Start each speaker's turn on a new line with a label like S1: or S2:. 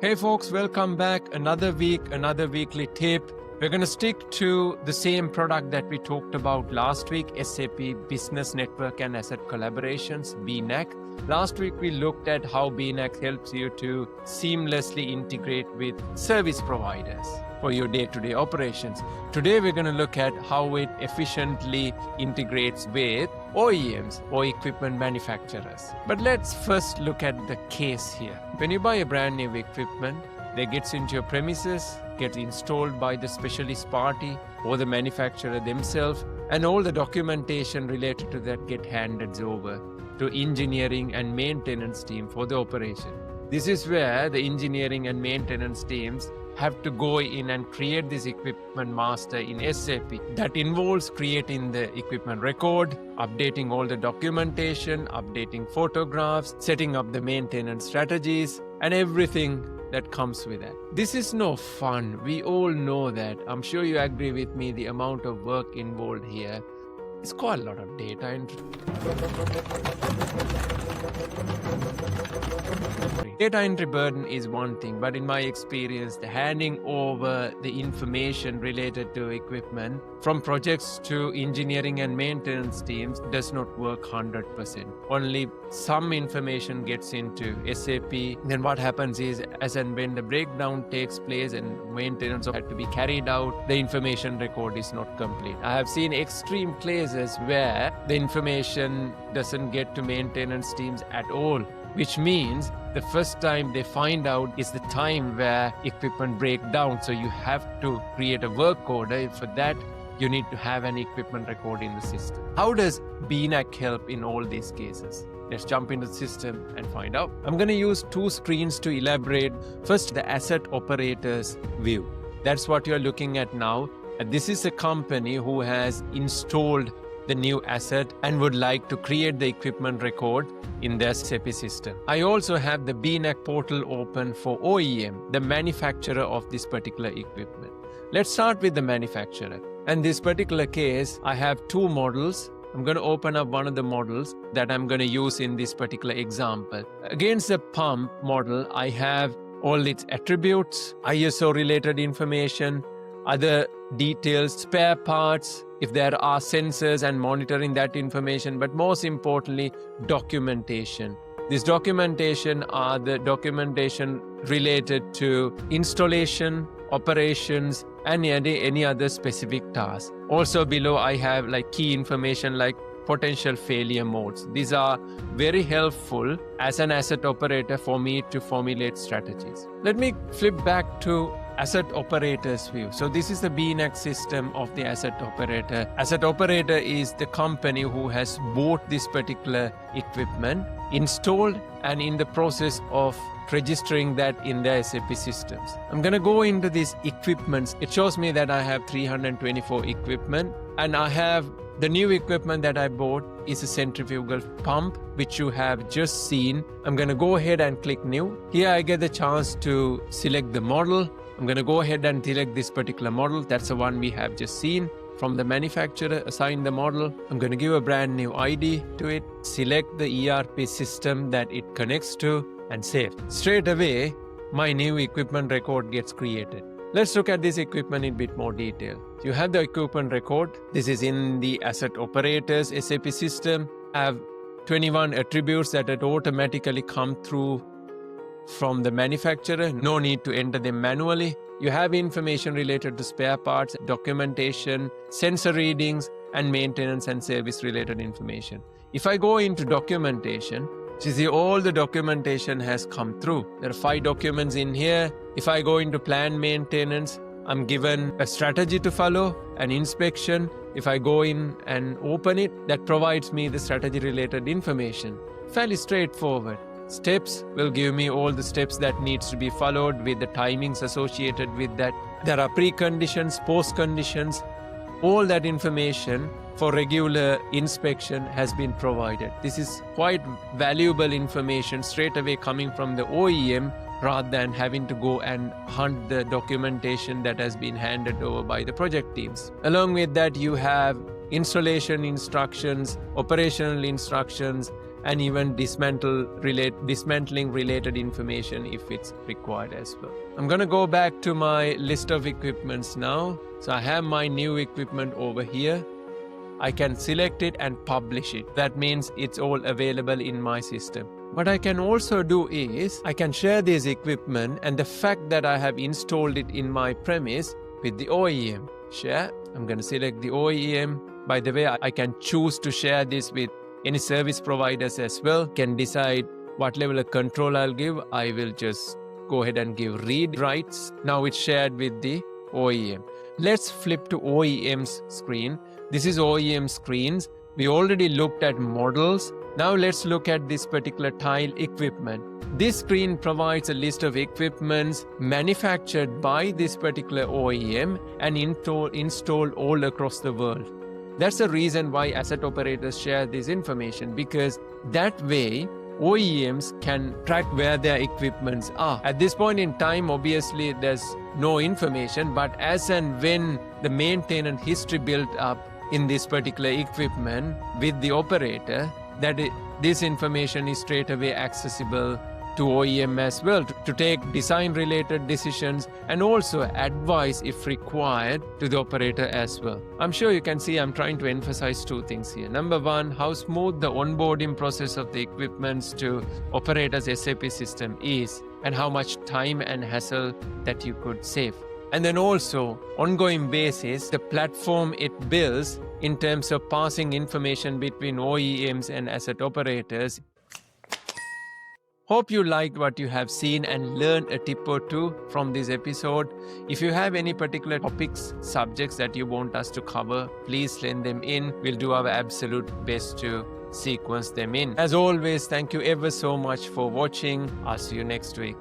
S1: Hey folks, welcome back. Another week, another weekly tip. We're going to stick to the same product that we talked about last week, SAP Business Network and Asset Collaborations, BNAC. Last week, we looked at how BNAC helps you to seamlessly integrate with service providers for your day-to-day operations. Today, we're going to look at how it efficiently integrates with OEMs or equipment manufacturers. But let's first look at the case here. When you buy a brand new equipment, that gets into your premises, gets installed by the specialist party or the manufacturer themselves, and all the documentation related to that get handed over to engineering and maintenance team for the operation. This is where the engineering and maintenance teams have to go in and create this equipment master in SAP. That involves creating the equipment record, updating all the documentation, updating photographs, setting up the maintenance strategies, and everything that comes with that. This is no fun. We all know that. I'm sure you agree with me, the amount of work involved here. It's quite a lot of data entry. Data entry burden is one thing, but in my experience, the handing over the information related to equipment from projects to engineering and maintenance teams does not work 100%. Only some information gets into SAP. Then what happens is, as and when the breakdown takes place and maintenance had to be carried out, the information record is not complete. I have seen extreme cases where the information doesn't get to maintenance teams at all, which means the first time they find out is the time where equipment break down. So you have to create a work order. For that, you need to have an equipment record in the system. How does BNAC help in all these cases? Let's jump into the system and find out. I'm going to use two screens to elaborate. First, the asset operator's view. That's what you're looking at now. And this is a company who has installed the new asset and would like to create the equipment record in their SAP system. I also have the BNAC portal open for OEM, the manufacturer of this particular equipment. Let's start with the manufacturer. In this particular case, I have two models. I'm going to open up one of the models that I'm going to use in this particular example. Against the pump model, I have all its attributes, ISO related information, other details, spare parts, if there are sensors and monitoring that information, but most importantly, documentation. This documentation are the documentation related to installation, operations, and any other specific task. Also below, I have like key information like potential failure modes. These are very helpful as an asset operator for me to formulate strategies. Let me flip back to asset operator's view. So this is the BNAC system of the asset operator. Asset operator is the company who has bought this particular equipment, installed, and in the process of registering that in their SAP systems. I'm going to go into these equipments. It shows me that I have 324 equipment, and I have the new equipment that I bought is a centrifugal pump, which you have just seen. I'm going to go ahead and click new. Here I get the chance to select the model. I'm going to go ahead and select this particular model. That's the one we have just seen from the manufacturer. Assign the model. I'm going to give a brand new ID to it. Select the ERP system that it connects to and save. Straight away, my new equipment record gets created. Let's look at this equipment in a bit more detail. You have the equipment record. This is in the asset operator's SAP system. I have 21 attributes that had automatically come through from the manufacturer. No need to enter them manually. You have information related to spare parts, documentation, sensor readings, and maintenance and service related information. If I go into documentation, you see all the documentation has come through. There are 5 documents in here. If I go into planned maintenance, I'm given a strategy to follow, an inspection. If I go in and open it, that provides me the strategy related information. Fairly straightforward. Steps will give me all the steps that needs to be followed with the timings associated with that. There are preconditions, post-conditions. All that information for regular inspection has been provided. This is quite valuable information straight away coming from the OEM rather than having to go and hunt the documentation that has been handed over by the project teams. Along with that, you have installation instructions, operational instructions, and even dismantling related information if it's required as well. I'm going to go back to my list of equipments now. So I have my new equipment over here. I can select it and publish it. That means it's all available in my system. What I can also do is I can share this equipment and the fact that I have installed it in my premise with the OEM. Share. I'm going to select the OEM. By the way, I can choose to share this with any service providers as well. Can decide what level of control I'll give. I will just go ahead and give read rights. Now it's shared with the OEM. Let's flip to OEM's screen. This is OEM screens. We already looked at models. Now let's look at this particular tile equipment. This screen provides a list of equipments manufactured by this particular OEM and installed all across the world. That's the reason why asset operators share this information, because that way OEMs can track where their equipments are. At this point in time, obviously there's no information, but as and when the maintenance history built up in this particular equipment with the operator, this information is straight away accessible to OEM as well to take design related decisions and also advice if required to the operator as well. I'm sure you can see I'm trying to emphasize two things here. Number one, how smooth the onboarding process of the equipments to operators SAP system is and how much time and hassle that you could save. And then also, ongoing basis, the platform it builds in terms of passing information between OEMs and asset operators. Hope you liked what you have seen and learned a tip or two from this episode. If you have any particular topics, subjects that you want us to cover, please send them in. We'll do our absolute best to sequence them in. As always, thank you ever so much for watching. I'll see you next week.